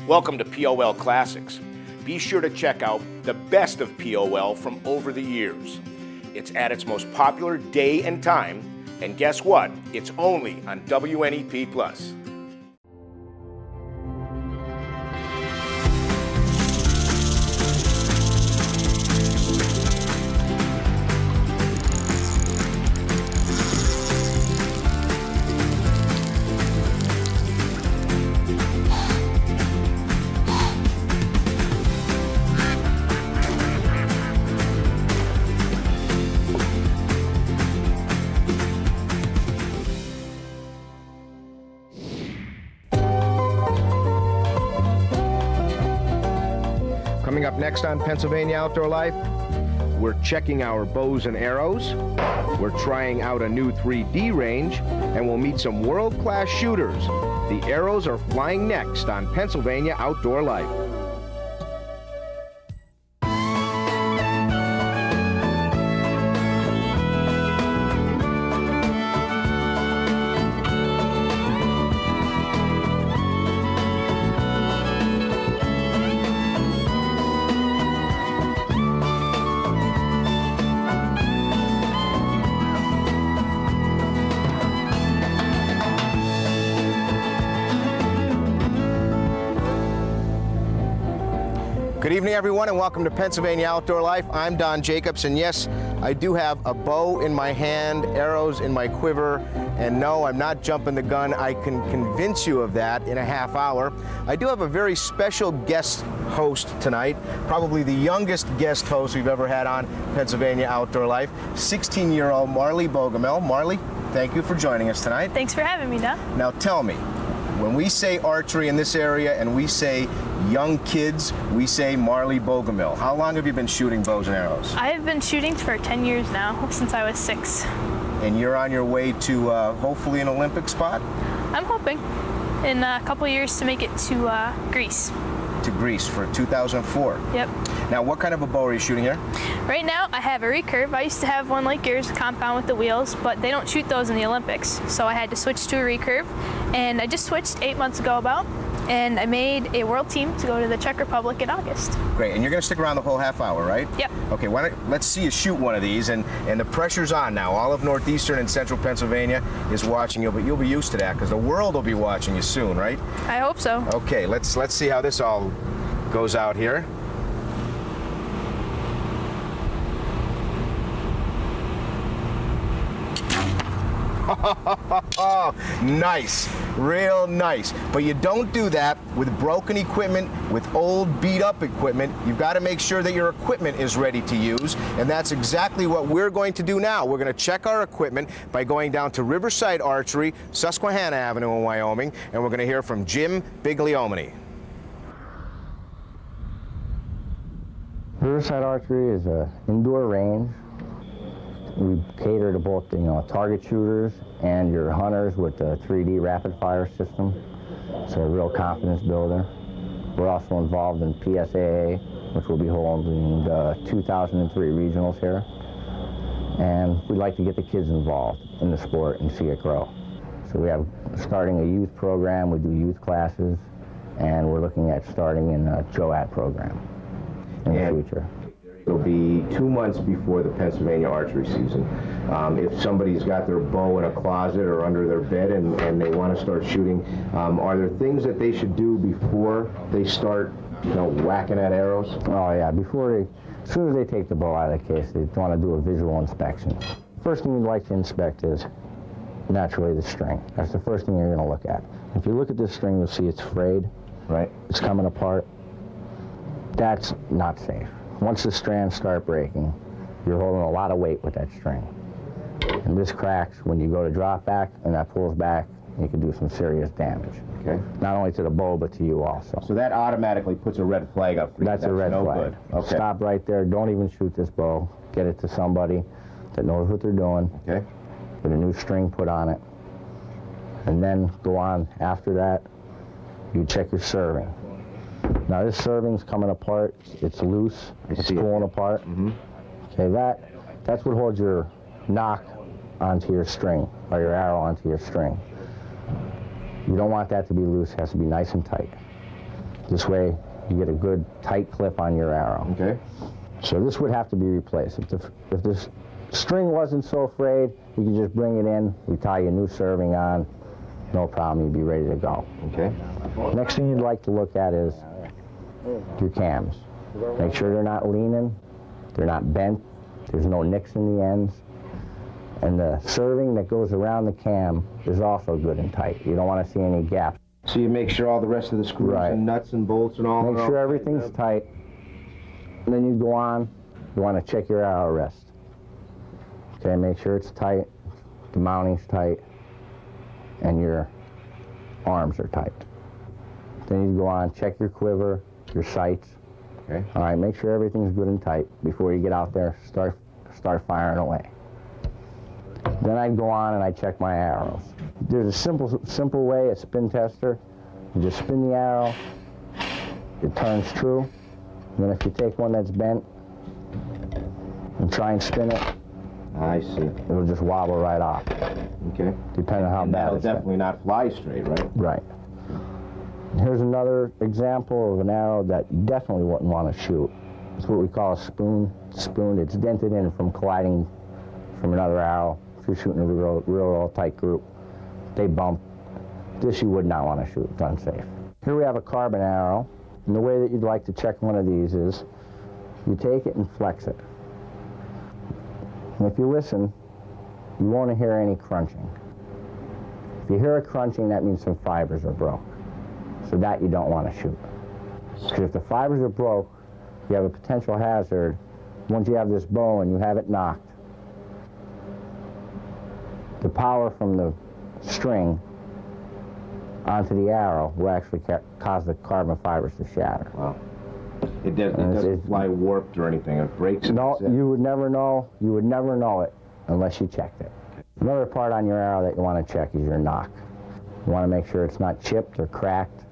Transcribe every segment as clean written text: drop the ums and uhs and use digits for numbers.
Welcome to POL Classics. Be sure to check out the best of POL from over the years. It's at its most popular day and time, and guess what? It's only on WNEP+. Coming up next on Pennsylvania Outdoor Life, we're checking our bows and arrows, we're trying out a new 3D range, and we'll meet some world-class shooters. The arrows are flying next on Pennsylvania Outdoor Life. Good evening, everyone, and welcome to Pennsylvania Outdoor Life. I'm Don Jacobs, and yes, I do have a bow in my hand, arrows in my quiver, and no, I'm not jumping the gun. I can convince you of that in a half hour. I do have a very special guest host tonight, probably the youngest guest host we've ever had on Pennsylvania Outdoor Life, 16-year-old Marley Bogomil. Marley, thank you for joining us tonight. Thanks for having me, Don. Now tell me, when we say archery in this area and we say young kids, we say Marley Bogomil. How long have you been shooting bows and arrows? I've been shooting for 10 years now, since I was 6. And you're on your way to hopefully an Olympic spot? I'm hoping in a couple years to make it to Greece. To Greece for 2004? Yep. Now, what kind of a bow are you shooting here? Right now, I have a recurve. I used to have one like yours, a compound with the wheels, but they don't shoot those in the Olympics. So I had to switch to a recurve, and I just switched 8 months ago about, and I made a world team to go to the Czech Republic in August. Great, and you're gonna stick around the whole half hour, right? Yep. Okay, let's see you shoot one of these, and the pressure's on now. All of northeastern and central Pennsylvania is watching you, but you'll be used to that because the world will be watching you soon, right? I hope so. Okay, let's see how this all goes out here. Nice, real nice. But you don't do that with broken equipment, with old beat up equipment. You've got to make sure that your equipment is ready to use, and that's exactly what we're going to do now. We're going to check our equipment by going down to Riverside Archery, Susquehanna Avenue in Wyoming, and we're going to hear from Jim Bigliomini. Riverside Archery is an indoor range. We cater to both, target shooters and your hunters with the 3D rapid fire system. It's a real confidence builder. We're also involved in PSAA, which will be holding the 2003 regionals here. And we'd like to get the kids involved in the sport and see it grow. So we have starting a youth program, we do youth classes, and we're looking at starting in a JOAT program in the future. It'll be 2 months before the Pennsylvania archery season. If somebody's got their bow in a closet or under their bed and they want to start shooting, are there things that they should do before they start, whacking at arrows? Oh yeah, as soon as they take the bow out of the case, they want to do a visual inspection. First thing you'd like to inspect is, naturally, the string. That's the first thing you're going to look at. If you look at this string, you'll see it's frayed. Right. It's coming apart. That's not safe. Once the strands start breaking, you're holding a lot of weight with that string. And this cracks when you go to drop back, and that pulls back, you can do some serious damage. Okay. Not only to the bow, but to you also. So that automatically puts a red flag up for you. That's a red flag. Good. Okay. Stop right there. Don't even shoot this bow. Get it to somebody that knows what they're doing. Okay. Get a new string put on it. And then go on after that, you check your serving. Now this serving's coming apart, it's loose, it's pulling apart. Mm-hmm. Okay, that's what holds your nock onto your string, or your arrow onto your string. You don't want that to be loose, it has to be nice and tight. This way you get a good tight clip on your arrow. Okay. So this would have to be replaced. If the string wasn't so frayed, you could just bring it in, we tie your new serving on, no problem, you'd be ready to go. Okay. Next thing you'd like to look at is your cams. Make sure they're not leaning, they're not bent, there's no nicks in the ends. And the serving that goes around the cam is also good and tight. You don't want to see any gaps. So you make sure all the rest of the screws and nuts and bolts and all. Make sure everything's tight. And then you go on, you want to check your arrow rest. Okay, make sure it's tight, the mounting's tight, and your arms are tight. Then you go on, check your quiver, your sights. Okay. All right, make sure everything's good and tight before you get out there, start firing away. Then I'd go on and I'd check my arrows. There's a simple way, a spin tester. You just spin the arrow, it turns true. And then if you take one that's bent and try and spin it, I see. it'll just wobble right off. Okay. Depending on how bad That'll it's definitely not fly straight, right? Right. Here's another example of an arrow that you definitely wouldn't want to shoot. It's what we call a spoon. It's dented in from colliding from another arrow. If you're shooting a real tight group, they bump. This you would not want to shoot. It's unsafe. Here we have a carbon arrow, and the way that you'd like to check one of these is you take it and flex it. And if you listen, you won't hear any crunching. If you hear a crunching, that means some fibers are broke. So that you don't want to shoot. Because if the fibers are broke, you have a potential hazard. Once you have this bow and you have it knocked, the power from the string onto the arrow will actually cause the carbon fibers to shatter. Wow. It doesn't fly warped or anything. It breaks. No, you would never know. You would never know it unless you checked it. Another part on your arrow that you want to check is your nock. You want to make sure it's not chipped or cracked.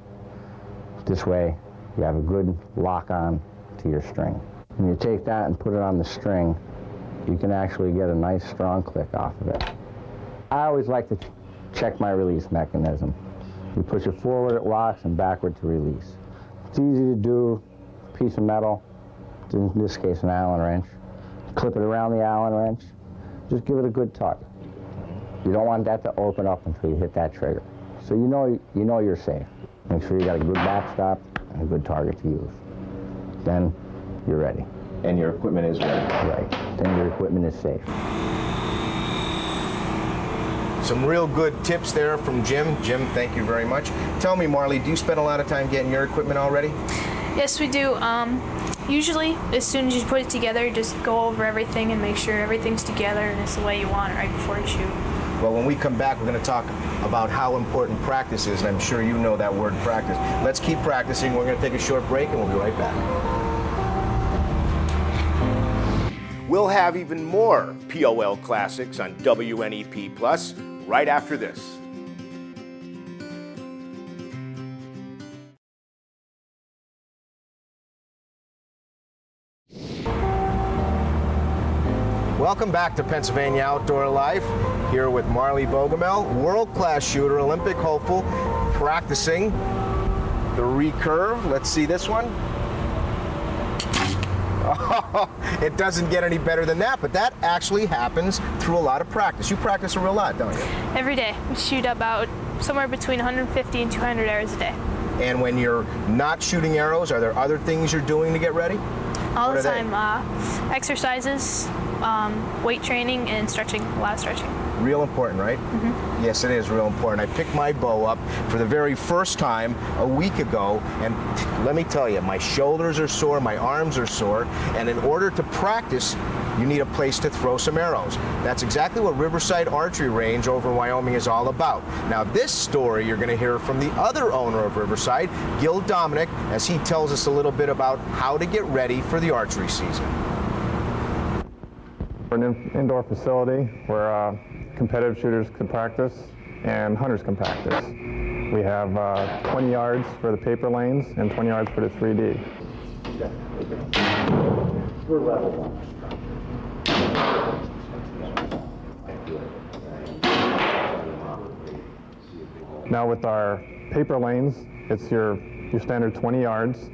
This way, you have a good lock on to your string. When you take that and put it on the string, you can actually get a nice strong click off of it. I always like to check my release mechanism. You push it forward, it locks, and backward to release. It's easy to do. Piece of metal, in this case an Allen wrench. Clip it around the Allen wrench. Just give it a good tug. You don't want that to open up until you hit that trigger. So you know you're safe. Make sure you got a good backstop and a good target to use. Then you're ready. And your equipment is ready. Right. Then your equipment is safe. Some real good tips there from Jim. Jim, thank you very much. Tell me, Marley, do you spend a lot of time getting your equipment all ready? Yes, we do. Usually, as soon as you put it together, just go over everything and make sure everything's together and it's the way you want it right before you shoot. Well, when we come back, we're going to talk about how important practice is, and I'm sure you know that word, practice. Let's keep practicing. We're going to take a short break, and we'll be right back. We'll have even more POL Classics on WNEP Plus right after this. Welcome back to Pennsylvania Outdoor Life. Here with Marley Bogomel, world-class shooter, Olympic hopeful, practicing the recurve. Let's see this one. Oh, it doesn't get any better than that, but that actually happens through a lot of practice. You practice a real lot, don't you? Every day. We shoot about somewhere between 150 and 200 arrows a day. And when you're not shooting arrows, are there other things you're doing to get ready? All the time. Exercises, weight training, and stretching. A lot of stretching. Real important, right? Mm-hmm. Yes, it is real important. I picked my bow up for the very first time a week ago, and let me tell you, my shoulders are sore, my arms are sore, and in order to practice, you need a place to throw some arrows. That's exactly what Riverside Archery Range over in Wyoming is all about. Now, this story you're going to hear from the other owner of Riverside, Gil Dominic, as he tells us a little bit about how to get ready for the archery season. We're an indoor facility where competitive shooters can practice and hunters can practice. We have 20 yards for the paper lanes and 20 yards for the 3D. We're level. Now with our paper lanes, it's your your standard 20 yards.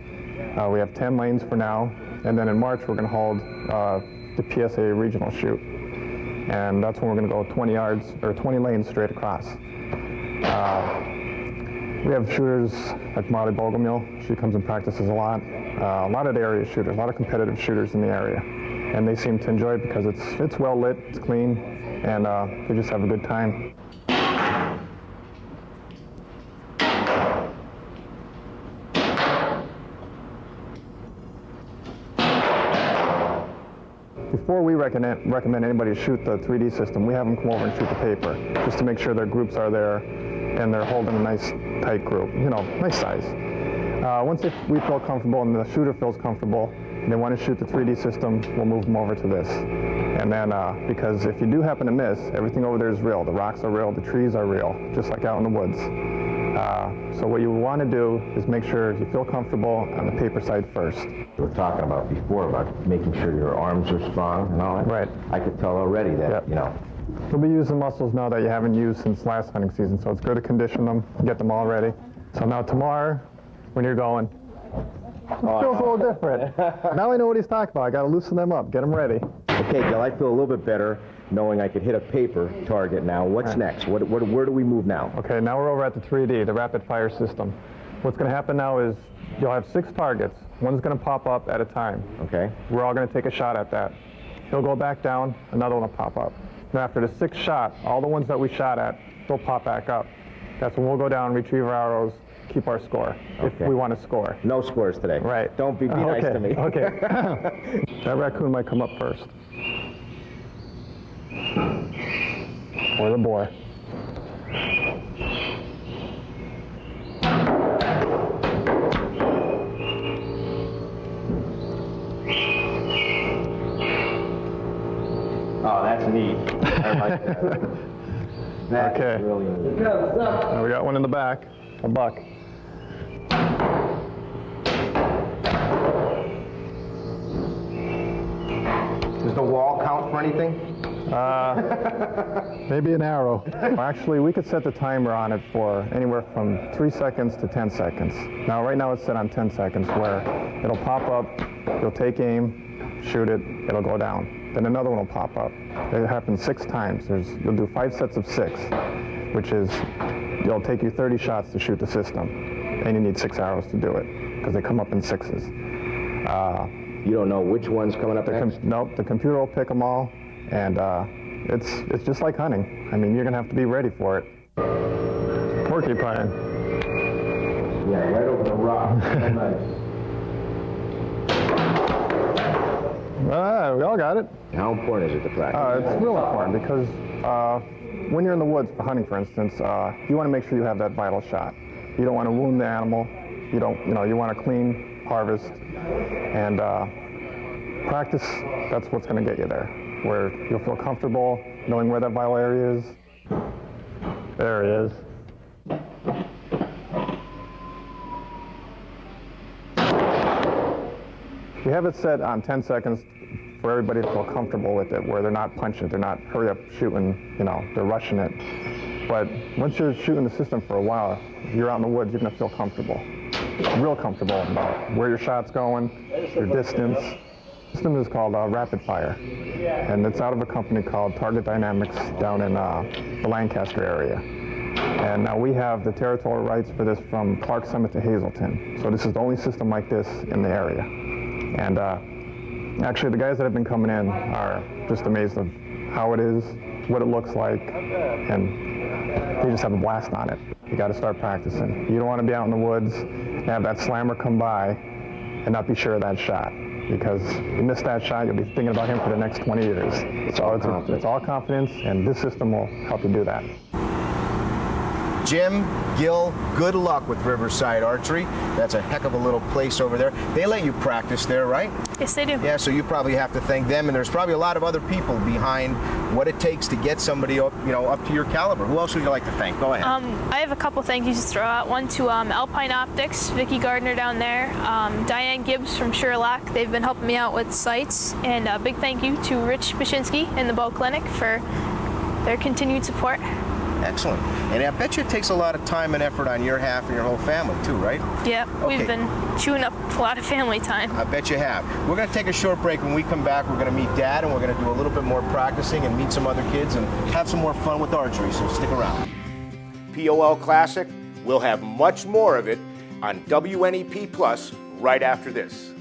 We have 10 lanes for now, and then in March we're going to hold the PSA regional shoot, and that's when we're going to go 20 yards or 20 lanes straight across. We have shooters like Marley Bogomil. She comes and practices a lot of area shooters, a lot of competitive shooters in the area, and they seem to enjoy it because it's well lit, it's clean, and they just have a good time. Before we recommend anybody shoot the 3D system, we have them come over and shoot the paper, just to make sure their groups are there and they're holding a nice tight group, nice size. Once we feel comfortable and the shooter feels comfortable and they want to shoot the 3D system, we'll move them over to this. And then, because if you do happen to miss, everything over there is real. The rocks are real, the trees are real, just like out in the woods. So what you want to do is make sure you feel comfortable on the paper side first. We were talking about before about making sure your arms are strong and all that. Right. I could tell already that, You'll be using muscles now that you haven't used since last hunting season, so it's good to condition them, get them all ready. So now tomorrow, when you're going, it feels a little different. Now I know what he's talking about. I got to loosen them up, get them ready. Okay, Gil, I feel a little bit better knowing I could hit a paper target now. What's next? Where do we move now? Okay, now we're over at the 3D, the rapid fire system. What's going to happen now is you'll have 6 targets. One's going to pop up at a time. Okay. We're all going to take a shot at that. He'll go back down, another one will pop up. Then after the 6th shot, all the ones that we shot at, they'll pop back up. That's when we'll go down, retrieve our arrows, keep our score, if we want to score. No scores today. Right. Don't be nice to me. Okay. That raccoon might come up first. Or the boar. Oh, that's neat. I like that. That's Okay. really neat. Now we got one in the back, a buck. Does the wall count for anything? Maybe an arrow. Actually, we could set the timer on it for anywhere from 3 seconds to 10 seconds. Now, right now it's set on 10 seconds where it'll pop up, you'll take aim, shoot it, it'll go down. Then another one will pop up. It happens 6 times. You'll do 5 sets of 6, which is, it'll take you 30 shots to shoot the system. And you need 6 arrows to do it, because they come up in 6s. You don't know which one's coming up next? Nope, the computer will pick them all, and it's just like hunting. I mean, you're gonna have to be ready for it. Porcupine. Yeah, right over the rock. Nice. We all got it. How important is it to practice? It's real important because when you're in the woods for hunting, for instance, you want to make sure you have that vital shot. You don't want to wound the animal. You want a clean harvest, and practice. That's what's going to get you there, where you'll feel comfortable knowing where that vital area is. There he is. We have it set on 10 seconds for everybody to feel comfortable with it, where they're not punching, they're not hurry up shooting, they're rushing it. But once you're shooting the system for a while, you're out in the woods, you're going to feel comfortable, real comfortable about where your shot's going, your distance. The system is called Rapid Fire, and it's out of a company called Target Dynamics down in the Lancaster area. And now we have the territorial rights for this from Clark Summit to Hazelton. So this is the only system like this in the area. And actually, the guys that have been coming in are just amazed of how it is, what it looks like, and they just have a blast on it. You got to start practicing. You don't want to be out in the woods and have that slammer come by and not be sure of that shot, because you miss that shot, you'll be thinking about him for the next 20 years. It's all confidence, and this system will help you do that. Jim, Gil, good luck with Riverside Archery. That's a heck of a little place over there. They let you practice there, right? Yes, they do. Yeah, so you probably have to thank them, and there's probably a lot of other people behind what it takes to get somebody up, up to your caliber. Who else would you like to thank? Go ahead. I have a couple thank yous to throw out. One to Alpine Optics, Vicki Gardner down there, Diane Gibbs from Sherlock. They've been helping me out with sights, and a big thank you to Rich Bashinsky and the POL Clinic for their continued support. Excellent. And I bet you it takes a lot of time and effort on your half and your whole family too, right? Yep, Okay. we've been chewing up a lot of family time. I bet you have. We're going to take a short break. When we come back, we're going to meet Dad, and we're going to do a little bit more practicing and meet some other kids and have some more fun with archery, so stick around. POL Classic, we'll have much more of it on WNEP Plus right after this.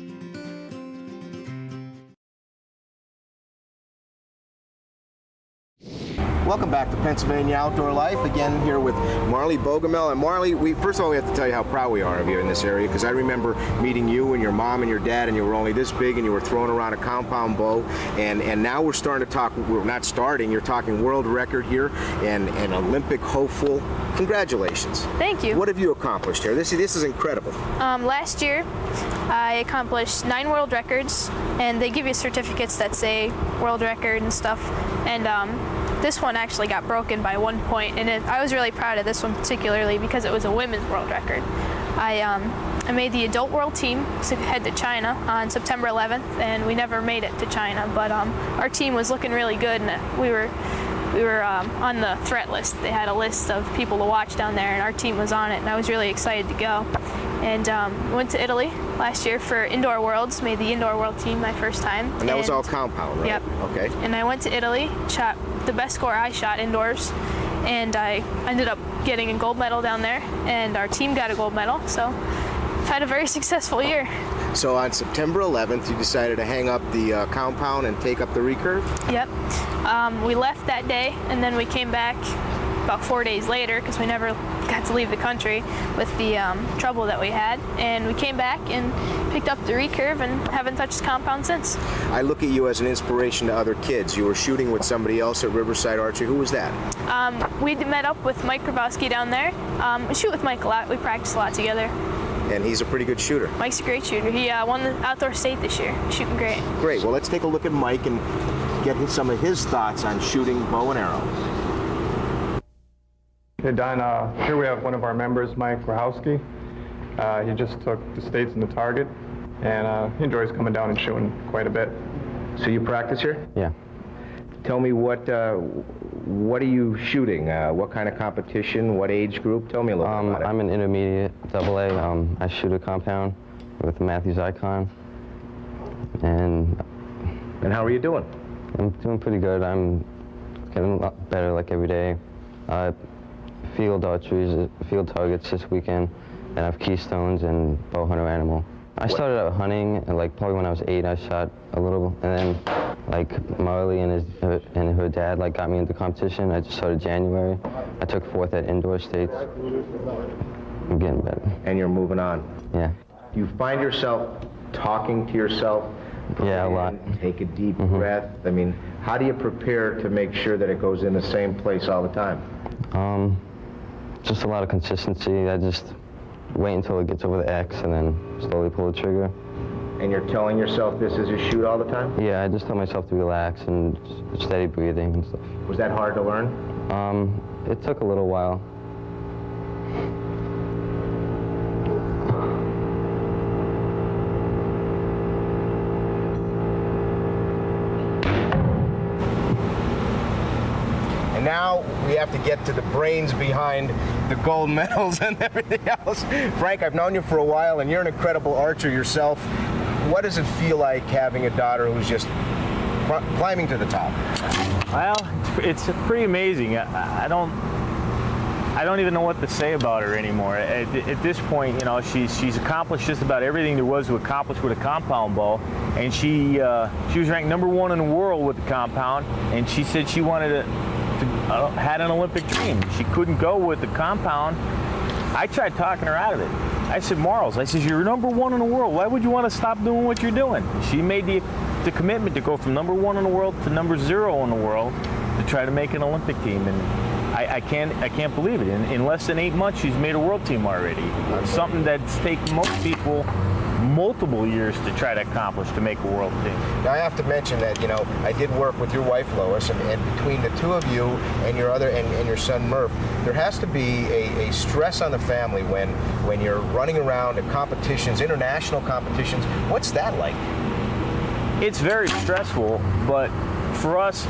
Welcome back to Pennsylvania Outdoor Life. Again, here with Marley Bogomel. And Marley, first of all, we have to tell you how proud we are of you in this area, because I remember meeting you and your mom and your dad, and you were only this big, and you were throwing around a compound bow. And now we're starting to talk, we're not starting, you're talking world record here, and Olympic hopeful. Congratulations. Thank you. What have you accomplished here? This is incredible. Last year, I accomplished 9 world records, and they give you certificates that say world record and stuff. And this one actually got broken by 1 point, and I was really proud of this one particularly because it was a women's world record. I made the adult world team to head to China on September 11th, and we never made it to China, but our team was looking really good, and we were on the threat list. They had a list of people to watch down there, and our team was on it, and I was really excited to go. And went to Italy last year for Indoor Worlds, made the Indoor World team my first time. And that was all compound, right? Yep. Okay. And I went to Italy, shot the best score I shot indoors, and I ended up getting a gold medal down there, and our team got a gold medal, so I've had a very successful year. So on September 11th, you decided to hang up the compound and take up the recurve? Yep. We left that day, and then we came back about 4 days later because we never got to leave the country with the trouble that we had. And we came back and picked up the recurve and haven't touched the compound since. I look at you as an inspiration to other kids. You were shooting with somebody else at Riverside Archery. Who was that? We met up with Mike Grabowski down there. We shoot with Mike a lot. We practice a lot together. And he's a pretty good shooter. Mike's a great shooter. He won the outdoor state this year. Shooting great. Great. Well, let's take a look at Mike and get some of his thoughts on shooting bow and arrow. Hey Don, here we have one of our members, Mike Grahowski. He just took the states in the target, and he enjoys coming down and shooting quite a bit. So you practice here? Yeah. Tell me what are you shooting? What kind of competition? What age group? Tell me a little bit about it. I'm an intermediate AA. I shoot a compound with Matthews Icon, and how are you doing? I'm doing pretty good. I'm getting a lot better like every day. Field archery, field targets this weekend, and I have keystones and bow hunter animal. I started out hunting, and probably when I was 8, I shot a little, and then Marley and her dad got me into competition. I just started January. I took 4th at indoor states. I'm getting better. And you're moving on. Yeah. You find yourself talking to yourself? Yeah, a lot. Take a deep breath. I mean, how do you prepare to make sure that it goes in the same place all the time? Just a lot of consistency. I just wait until it gets over the X and then slowly pull the trigger. And you're telling yourself this is your shoot all the time? Yeah, I just tell myself to relax and steady breathing and stuff. Was that hard to learn? It took a little while. Now we have to get to the brains behind the gold medals and everything else. Frank, I've known you for a while, and you're an incredible archer yourself. What does it feel like having a daughter who's just climbing to the top? Well, it's pretty amazing. I don't even know what to say about her anymore. At this point, she's accomplished just about everything there was to accomplish with a compound bow, and she was ranked #1 in the world with the compound, and she said she wanted had an Olympic dream. She couldn't go with the compound. I tried talking her out of it. I said, Marls, you're #1 in the world. Why would you want to stop doing what you're doing? She made the commitment to go from #1 in the world to #0 in the world to try to make an Olympic team. And I can't believe it. In less than 8 months, she's made a world team already. Something that's taken most people multiple years to try to accomplish to make a world team. Now I have to mention that I did work with your wife Lois, and between the two of you and your and your son Murph, there has to be a stress on the family when you're running around at competitions, international competitions. What's that like? It's very stressful, but for us,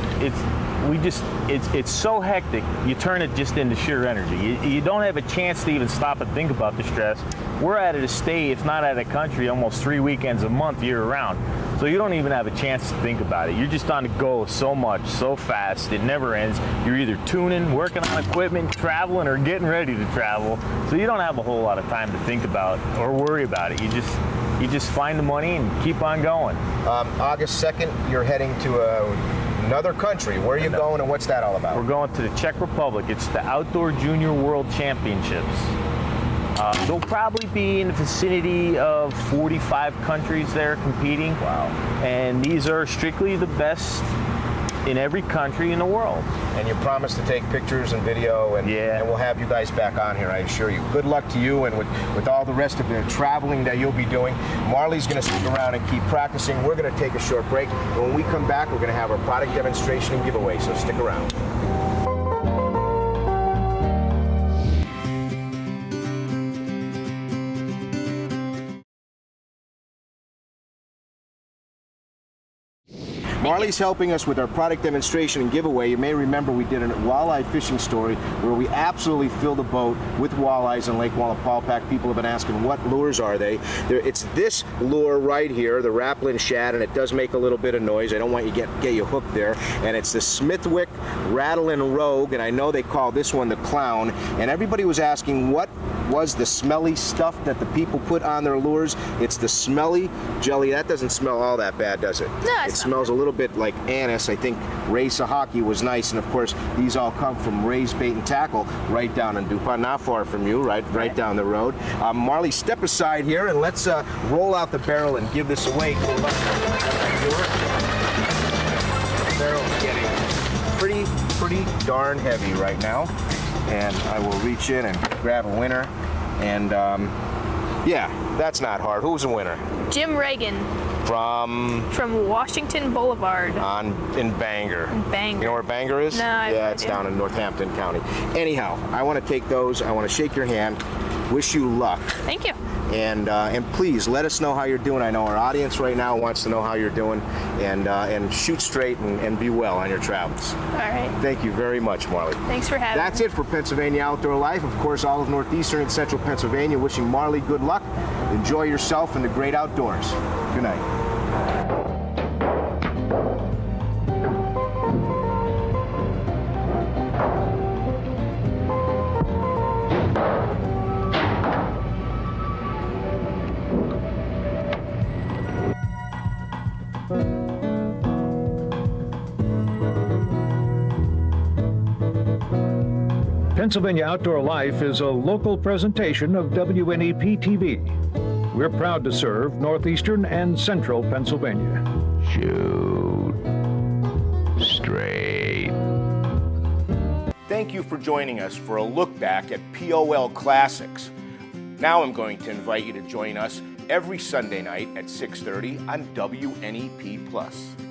it's so hectic, you turn it just into sheer energy. You don't have a chance to even stop and think about the stress. We're out of the state, if not out of the country, almost 3 weekends a month, year round. So you don't even have a chance to think about it. You're just on the go so much, so fast, it never ends. You're either tuning, working on equipment, traveling, or getting ready to travel. So you don't have a whole lot of time to think about or worry about it. You just find the money and keep on going. August 2nd, you're heading to another country. Where are you going, and what's that all about? We're going to the Czech Republic. It's the Outdoor Junior World Championships. There'll probably be in the vicinity of 45 countries there competing. Wow. And these are strictly the best in every country in the world. And you promised to take pictures and video, and we'll have you guys back on here, I assure you. Good luck to you, and with all the rest of the traveling that you'll be doing. Marley's going to stick around and keep practicing. We're going to take a short break, and when we come back, we're going to have our product demonstration and giveaway, so stick around. Marley's helping us with our product demonstration and giveaway. You may remember we did a walleye fishing story where we absolutely filled a boat with walleyes in Lake Wallenpaupack. People have been asking, what lures are they? It's this lure right here, the Rapplin Shad, and it does make a little bit of noise. I don't want you to get you hooked there. And it's the Smithwick Rattlin' Rogue, and I know they call this one the Clown. And everybody was asking, what was the smelly stuff that the people put on their lures? It's the smelly jelly. That doesn't smell all that bad, does it? No, it smells a little bit like anise. I think Ray Sahaki was nice, and of course these all come from Ray's Bait and Tackle right down in DuPont, not far from you, right down the road. Marley, step aside here and let's roll out the barrel and give this away. The barrel's getting pretty darn heavy right now, and I will reach in and grab a winner, and yeah, that's not hard. Who's the winner? Jim Reagan. From Washington Boulevard. In Bangor. In Bangor. You know where Bangor is? No, yeah, it's down in Northampton County. Anyhow, I want to take those. I want to shake your hand. Wish you luck. Thank you. And please let us know how you're doing. I know our audience right now wants to know how you're doing. And shoot straight and be well on your travels. All right. Thank you very much, Marley. Thanks for having me. That's it for Pennsylvania Outdoor Life. Of course, all of northeastern and central Pennsylvania wishing Marley good luck. Enjoy yourself in the great outdoors. Good night. Pennsylvania Outdoor Life is a local presentation of WNEP TV. We're proud to serve northeastern and central Pennsylvania. Shoot straight. Thank you for joining us for a look back at POL Classics. Now I'm going to invite you to join us every Sunday night at 6:30 on WNEP+.